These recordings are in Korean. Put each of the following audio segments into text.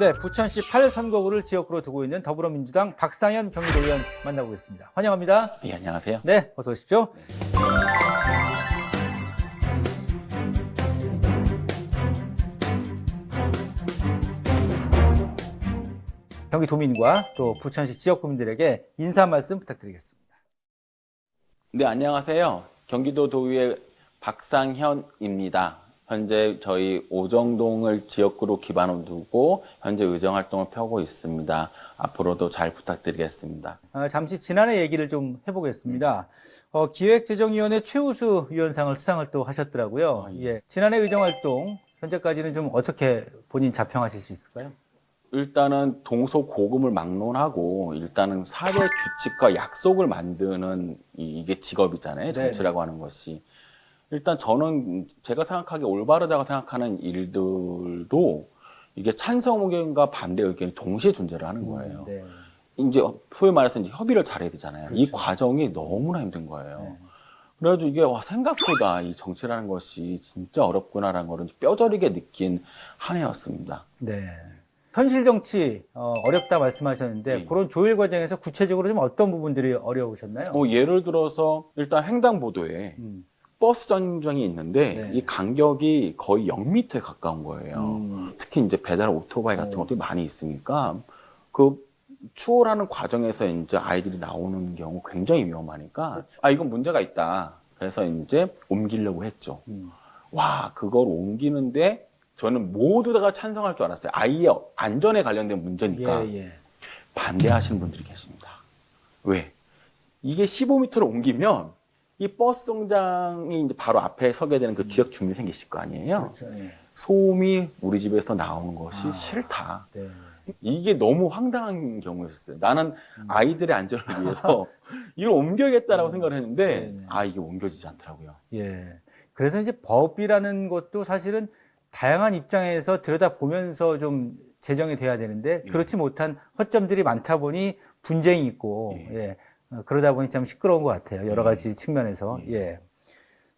네, 부천시 8선거구를 지역구로 두고 있는 더불어민주당 박상현 경기도의원 만나보겠습니다. 환영합니다. 예, 안녕하세요. 네, 어서 오십시오. 경기도민과 또 부천시 지역구민들에게 인사 말씀 부탁드리겠습니다. 네, 안녕하세요. 경기도 도의회 박상현입니다. 현재 저희 오정동을 지역구로 기반으로 두고 현재 의정활동을 펴고 있습니다. 앞으로도 잘 부탁드리겠습니다. 잠시 지난해 얘기를 좀 해보겠습니다. 기획재정위원회 최우수 위원상을 수상을 또 하셨더라고요. 예. 지난해 의정활동 현재까지는 좀 어떻게 본인 자평하실 수 있을까요? 일단은 동서고금을 막론하고 일단은 사회 규칙과 약속을 만드는 이게 직업이잖아요. 정치라고 하는 것이. 일단 저는 제가 생각하기에 올바르다고 생각하는 일들도 이게 찬성 의견과 반대 의견이 동시에 존재를 하는 거예요. 네. 이제 소위 말해서 이제 협의를 잘해야 되잖아요. 그렇죠. 이 과정이 너무나 힘든 거예요. 네. 그래가지고 이게 생각보다 이 정치라는 것이 진짜 어렵구나라는 걸 뼈저리게 느낀 한 해였습니다. 네. 현실 정치 어렵다 말씀하셨는데 네. 그런 조율 과정에서 구체적으로 좀 어떤 부분들이 어려우셨나요? 예를 들어서 일단 횡단보도에 버스 정류장이 있는데 네. 이 간격이 거의 0m에 가까운 거예요. 특히 이제 배달 오토바이 같은 것들이 많이 있으니까 그 추월하는 과정에서 이제 아이들이 나오는 경우 굉장히 위험하니까 이건 문제가 있다. 그래서 이제 옮기려고 했죠. 와, 그걸 옮기는데 저는 모두 다가 찬성할 줄 알았어요. 아이의 안전에 관련된 문제니까 반대하시는 분들이 계십니다. 왜? 이게 15m를 옮기면 이 버스 정장이 이제 바로 앞에 서게 되는 그 지역 주민이 생기실 거 아니에요. 그렇죠. 예. 소음이 우리 집에서 나오는 것이 싫다. 네. 이게 너무 황당한 경우였어요. 나는 아이들의 안전을 위해서 이걸 옮겨야겠다라고 생각을 했는데 이게 옮겨지지 않더라고요. 예. 그래서 이제 법이라는 것도 사실은 다양한 입장에서 들여다보면서 좀 제정이 돼야 되는데 그렇지 못한 허점들이 많다 보니 분쟁이 있고 그러다 보니 참 시끄러운 것 같아요. 여러 가지 측면에서. 예.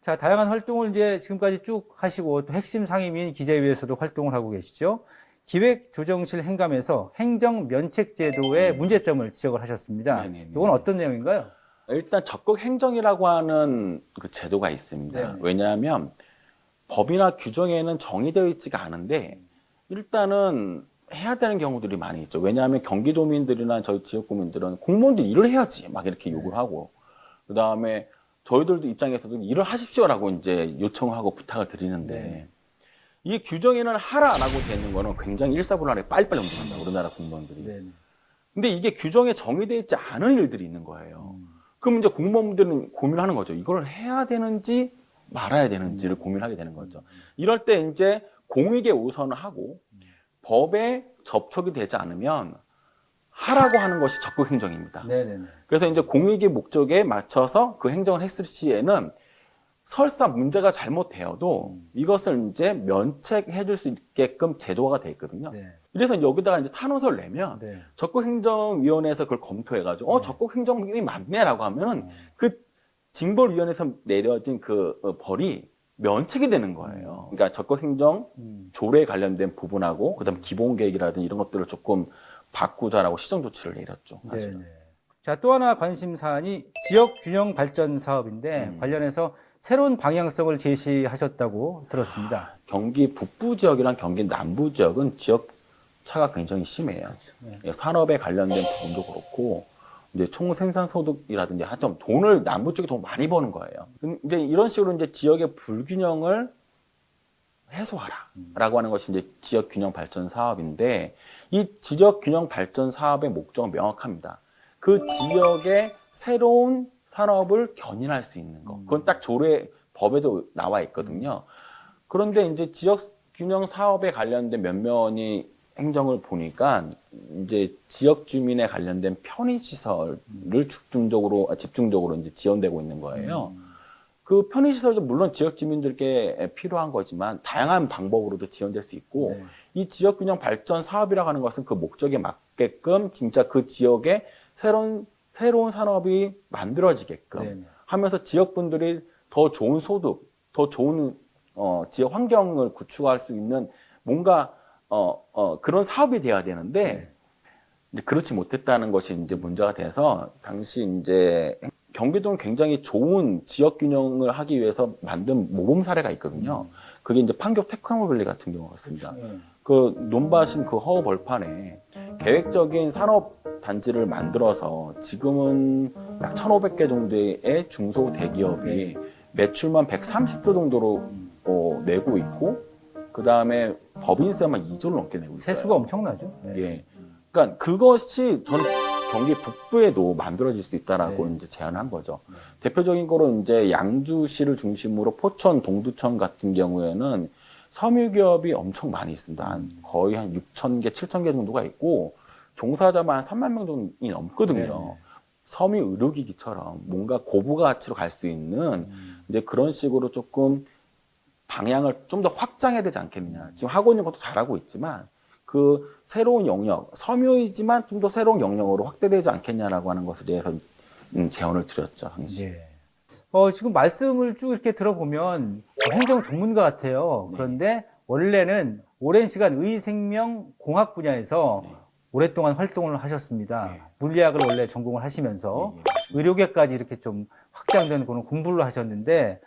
자, 다양한 활동을 이제 지금까지 쭉 하시고 또 핵심 상임위인 기재위에서도 활동을 하고 계시죠. 기획조정실 행감에서 행정면책제도의 문제점을 지적을 하셨습니다. 이건 어떤 내용인가요? 일단 적극 행정이라고 하는 그 제도가 있습니다. 왜냐하면 법이나 규정에는 정의되어 있지가 않은데 일단은 해야 되는 경우들이 많이 있죠. 왜냐하면 경기도민들이나 저희 지역구민들은 공무원들이 일을 해야지 막 이렇게 요구를 하고 그 다음에 저희들도 입장에서도 일을 하십시오라고 이제 요청하고 부탁을 드리는데 이게 규정에는 하라라고 되는 거는 굉장히 일사불란하게 빨리빨리 움직인다. 우리나라 공무원들이. 근데 이게 규정에 정의되어 있지 않은 일들이 있는 거예요. 그럼 이제 공무원들은 고민하는 거죠. 이걸 해야 되는지 말아야 되는지를 고민하게 되는 거죠. 이럴 때 이제 공익에 우선을 하고 법에 접촉이 되지 않으면 하라고 하는 것이 적극 행정입니다. 그래서 이제 공익의 목적에 맞춰서 그 행정을 했을 시에는 설사 문제가 잘못되어도 이것을 이제 면책해 줄 수 있게끔 제도화가 되어 있거든요. 그래서 여기다가 이제 탄원서를 내면 적극행정위원회에서 그걸 검토해가지고 적극 행정이 맞네라고 하면은 그 징벌위원회에서 내려진 그 벌이 면책이 되는 거예요. 그러니까 적극행정 조례에 관련된 부분하고 그다음 기본계획이라든지 이런 것들을 조금 바꾸자라고 시정조치를 내렸죠. 자, 또 하나 관심 사안이 지역균형 발전 사업인데 관련해서 새로운 방향성을 제시하셨다고 들었습니다. 경기 북부 지역이랑 경기 남부 지역은 지역 차가 굉장히 심해요. 산업에 관련된 부분도 그렇고 이제 총생산소득이라든지 하여튼 돈을 남부 쪽이 더 많이 버는 거예요. 이제 이런 식으로 이제 지역의 불균형을 해소하라라고 하는 것이 이제 지역균형 발전 사업인데 이 지역균형 발전 사업의 목적은 명확합니다. 그 지역의 새로운 산업을 견인할 수 있는 거. 그건 딱 조례 법에도 나와 있거든요. 그런데 이제 지역균형 사업에 관련된 면면이 행정을 보니까 이제 지역 주민에 관련된 편의시설을 집중적으로 이제 지원되고 있는 거예요. 그 편의시설도 물론 지역 주민들께 필요한 거지만 다양한 방법으로도 지원될 수 있고 이 지역균형 발전 사업이라고 하는 것은 그 목적에 맞게끔 진짜 그 지역에 새로운 산업이 만들어지게끔 하면서 지역분들이 더 좋은 소득, 더 좋은 지역 환경을 구축할 수 있는 뭔가 그런 사업이 돼야 되는데 이제 그렇지 못했다는 것이 이제 문제가 돼서 당시 이제 경기도는 굉장히 좋은 지역 균형을 하기 위해서 만든 모범 사례가 있거든요. 그게 이제 판교 테크노밸리 같은 경우 같습니다. 그 논밭인 그 허허 벌판에 계획적인 산업 단지를 만들어서 지금은 약 1,500개 정도의 중소 대기업이 매출만 130조 정도로 내고 있고, 그 다음에 법인세만 2조를 넘게 내고 있어요. 세수가 엄청나죠. 예. 그러니까 그것이 저는 경기 북부에도 만들어질 수 있다라고 이제 제안한 거죠. 대표적인 거로 이제 양주시를 중심으로 포천, 동두천 같은 경우에는 섬유 기업이 엄청 많이 있습니다. 거의 한 6,000개, 7,000개 정도가 있고 종사자만 한 3만 명 정도 넘거든요. 섬유 의료기기처럼 뭔가 고부가 가치로 갈 수 있는 이제 그런 식으로 조금 방향을 좀 더 확장해야 되지 않겠느냐. 지금 하고 있는 것도 잘하고 있지만 그 새로운 영역, 섬유이지만 좀 더 새로운 영역으로 확대되지 않겠냐라고 하는 것에 대해서 제언을 드렸죠, 당시. 예. 지금 말씀을 쭉 이렇게 들어보면 행정 전문가 같아요. 그런데 원래는 오랜 시간 의생명공학 분야에서 오랫동안 활동을 하셨습니다. 물리학을 원래 전공을 하시면서 의료계까지 이렇게 좀 확장된 그런 공부를 하셨는데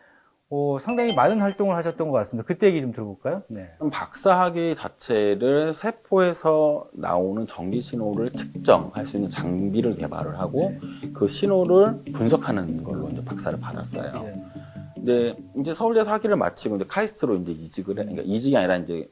상당히 많은 활동을 하셨던 것 같습니다. 그때 얘기 좀 들어볼까요? 네. 박사학위 자체를 세포에서 나오는 전기 신호를 측정할 수 있는 장비를 개발을 하고 그 신호를 분석하는 걸로 이제 박사를 받았어요. 근데 이제 서울대에서 학위를 마치고 이제 카이스트로 이제 이직을 그러니까 이직이 아니라 이제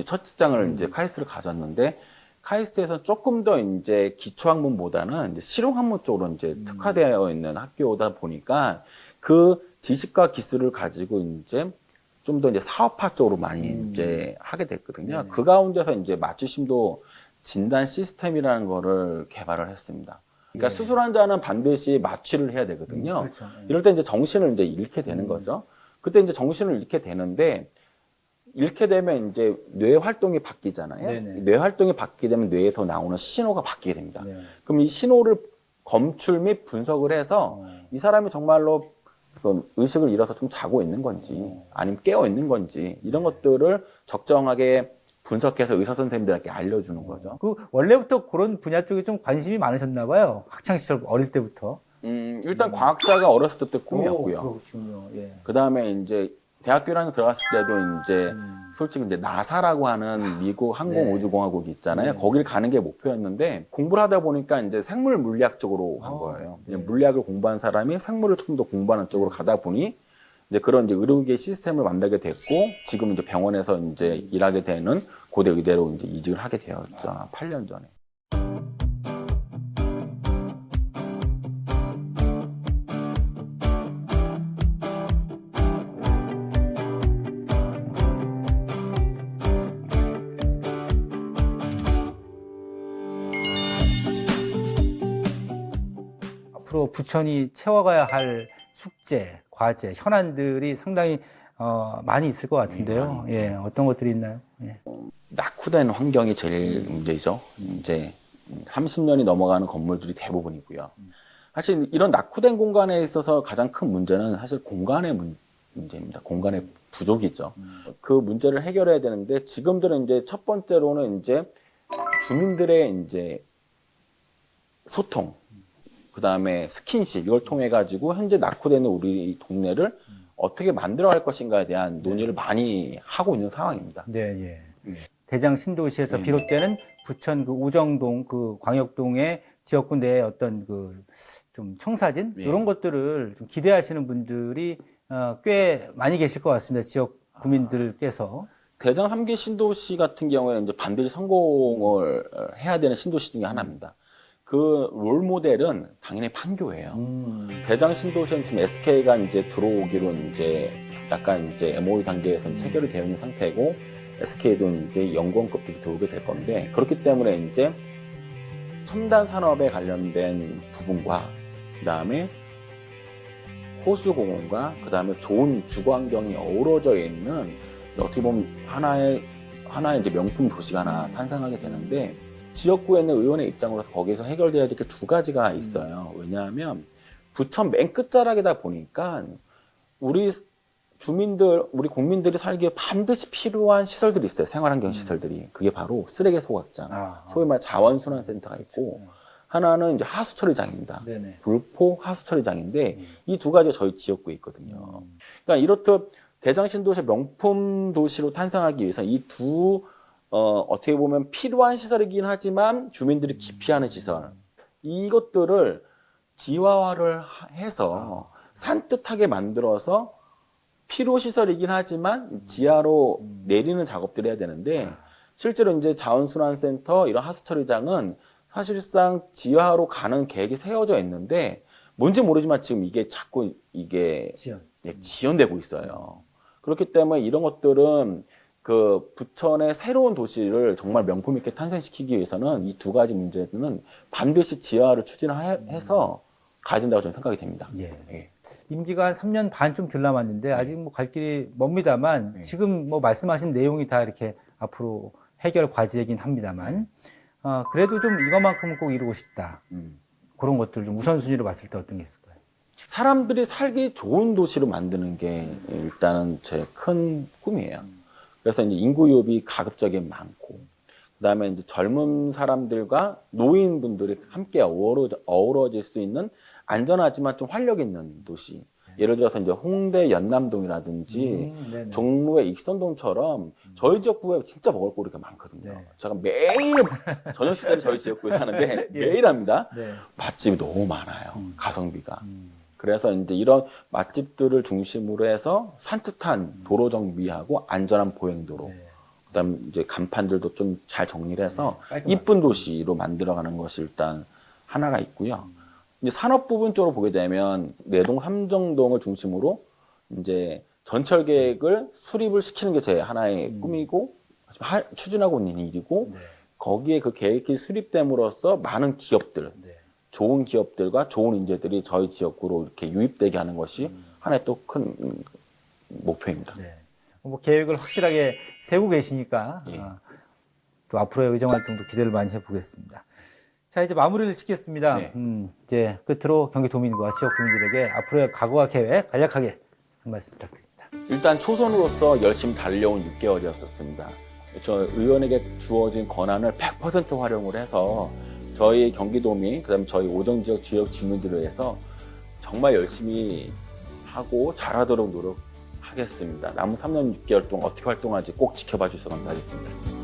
첫 직장을 이제 카이스트를 가졌는데 카이스트에서 조금 더 이제 기초학문보다는 이제 실용학문 쪽으로 이제 특화되어 있는 학교다 보니까 그 지식과 기술을 가지고 이제 좀 더 이제 사업화 쪽으로 많이 이제 하게 됐거든요. 그 가운데서 이제 맞춤심도 진단 시스템이라는 거를 개발을 했습니다. 그러니까 수술 환자는 반드시 마취를 해야 되거든요. 그렇죠. 이럴 때 이제 정신을 이제 잃게 되는 거죠. 그때 이제 정신을 잃게 되는데 잃게 되면 이제 뇌 활동이 바뀌잖아요. 네네. 뇌 활동이 바뀌게 되면 뇌에서 나오는 신호가 바뀌게 됩니다. 네. 그럼 이 신호를 검출 및 분석을 해서 이 사람이 정말로 그 의식을 잃어서 좀 자고 있는 건지 아니면 깨어 있는 건지 이런 것들을 적정하게 분석해서 의사 선생님들에게 알려주는 거죠. 그 원래부터 그런 분야 쪽에 좀 관심이 많으셨나 봐요. 학창 시절 어릴 때부터. 일단 과학자가 어렸을 때 꿈이었고요. 그렇군요. 예. 그 다음에 이제 대학교 1학년 들어갔을 때도 이제 솔직히 이제 나사라고 하는 미국 항공우주공화국이 있잖아요. 거길 가는 게 목표였는데 공부를 하다 보니까 이제 생물 물리학 쪽으로 간 거예요. 물리학을 공부한 사람이 생물을 조금 더 공부하는 쪽으로 가다 보니 이제 그런 이제 의료계 시스템을 만나게 됐고 지금 이제 병원에서 이제 일하게 되는 고대 의대로 이제 이직을 하게 되었죠. 8년 전에. 앞으로 부천이 채워가야 할 숙제, 과제, 현안들이 상당히 많이 있을 것 같은데요. 예, 어떤 것들이 있나요? 예. 낙후된 환경이 제일 문제죠. 이제 30년이 넘어가는 건물들이 대부분이고요. 사실 이런 낙후된 공간에 있어서 가장 큰 문제는 사실 공간의 문제입니다. 공간의 부족이죠. 그 문제를 해결해야 되는데 지금들은 이제 첫 번째로는 이제 주민들의 이제 소통, 그 다음에 스킨십 이걸 통해 가지고 현재 낙후되는 우리 동네를 어떻게 만들어갈 것인가에 대한 논의를 많이 하고 있는 상황입니다. 네, 예. 대장 신도시에서 비롯되는 부천 그 우정동 그 광역동의 지역구 내의 어떤 그 좀 청사진 이런 것들을 좀 기대하시는 분들이 꽤 많이 계실 것 같습니다. 지역 구민들께서. 대장 3기 신도시 같은 경우에 이제 반드시 성공을 해야 되는 신도시 중에 하나입니다. 그 롤 모델은 당연히 판교예요. 대장 신도시는 지금 SK가 이제 들어오기로 이제 약간 이제 MOU 단계에서 체결이 되어 있는 상태고 SK도 이제 연구원급들이 들어오게 될 건데 그렇기 때문에 이제 첨단 산업에 관련된 부분과 그 다음에 호수공원과 그 다음에 좋은 주거 환경이 어우러져 있는 어떻게 보면 하나의 이제 명품 도시가 하나 탄생하게 되는데 지역구에 있는 의원의 입장으로서 거기에서 해결돼야 될 게 두 가지가 있어요. 왜냐하면 부천 맨 끝자락이다 보니까 우리 우리 국민들이 살기에 반드시 필요한 시설들이 있어요. 생활환경 시설들이. 그게 바로 쓰레기 소각장, 소위 말해 자원순환센터가 있고, 하나는 이제 하수처리장입니다. 네네. 불포 하수처리장인데, 이 두 가지가 저희 지역구에 있거든요. 그러니까 이렇듯 대장신도시 명품 도시로 탄생하기 위해서 이 두, 어떻게 보면 필요한 시설이긴 하지만 주민들이 기피하는 시설, 이것들을 지화화를 해서 산뜻하게 만들어서 필요시설이긴 하지만 지하로 내리는 작업들을 해야 되는데, 실제로 이제 자원순환센터 이런 하수처리장은 사실상 지하로 가는 계획이 세워져 있는데 뭔지 모르지만 지금 이게 자꾸 이게 지연되고 있어요. 그렇기 때문에 이런 것들은 그 부천의 새로운 도시를 정말 명품 있게 탄생시키기 위해서는 이 두 가지 문제는 반드시 지하를 추진해서 가야 된다고 저는 생각이 됩니다. 예. 임기가 한 3년 반 좀 덜 남았는데 아직 뭐 갈 길이 멉니다만 지금 뭐 말씀하신 내용이 다 이렇게 앞으로 해결 과제이긴 합니다만 그래도 좀 이것만큼은 꼭 이루고 싶다. 그런 것들 좀 우선순위로 봤을 때 어떤 게 있을까요? 사람들이 살기 좋은 도시로 만드는 게 일단은 제 큰 꿈이에요. 그래서 이제 인구 유입이 가급적이 많고, 그다음에 이제 젊은 사람들과 노인분들이 함께 어우러질 수 있는 안전하지만 좀 활력 있는 도시. 예를 들어서 이제 홍대 연남동이라든지 종로의 익선동처럼 저희 지역구에 진짜 먹을 거리가 많거든요. 네. 제가 매일 저녁 식사를 저희 지역구에 하는데 매일 합니다. 맛집이 너무 많아요. 가성비가. 그래서 이제 이런 맛집들을 중심으로 해서 산뜻한 도로 정비하고 안전한 보행도로, 그다음 이제 간판들도 좀 잘 정리를 해서 이쁜 도시로 만들어가는 것이 일단 하나가 있고요. 이제 산업 부분 쪽으로 보게 되면 내동 삼정동을 중심으로 이제 전철 계획을 수립을 시키는 게 제 하나의 꿈이고 추진하고 있는 일이고, 거기에 그 계획이 수립됨으로써 많은 기업들, 좋은 기업들과 좋은 인재들이 저희 지역구로 이렇게 유입되게 하는 것이 하나의 또 큰 목표입니다. 뭐 계획을 확실하게 세우고 계시니까 또 앞으로의 의정 활동도 기대를 많이 해보겠습니다. 자, 이제 마무리를 짓겠습니다. 이제 끝으로 경기도민과 지역 구민들에게 앞으로의 각오와 계획 간략하게 한 말씀 부탁드립니다. 일단 초선으로서 열심히 달려온 6개월이었었습니다. 저 의원에게 주어진 권한을 100% 활용을 해서 저희 경기도민, 그다음에 저희 오정지역 지역 주민들을 위해서 정말 열심히 하고 잘하도록 노력하겠습니다. 남은 3년 6개월 동안 어떻게 활동할지 꼭 지켜봐 주셔서 감사하겠습니다.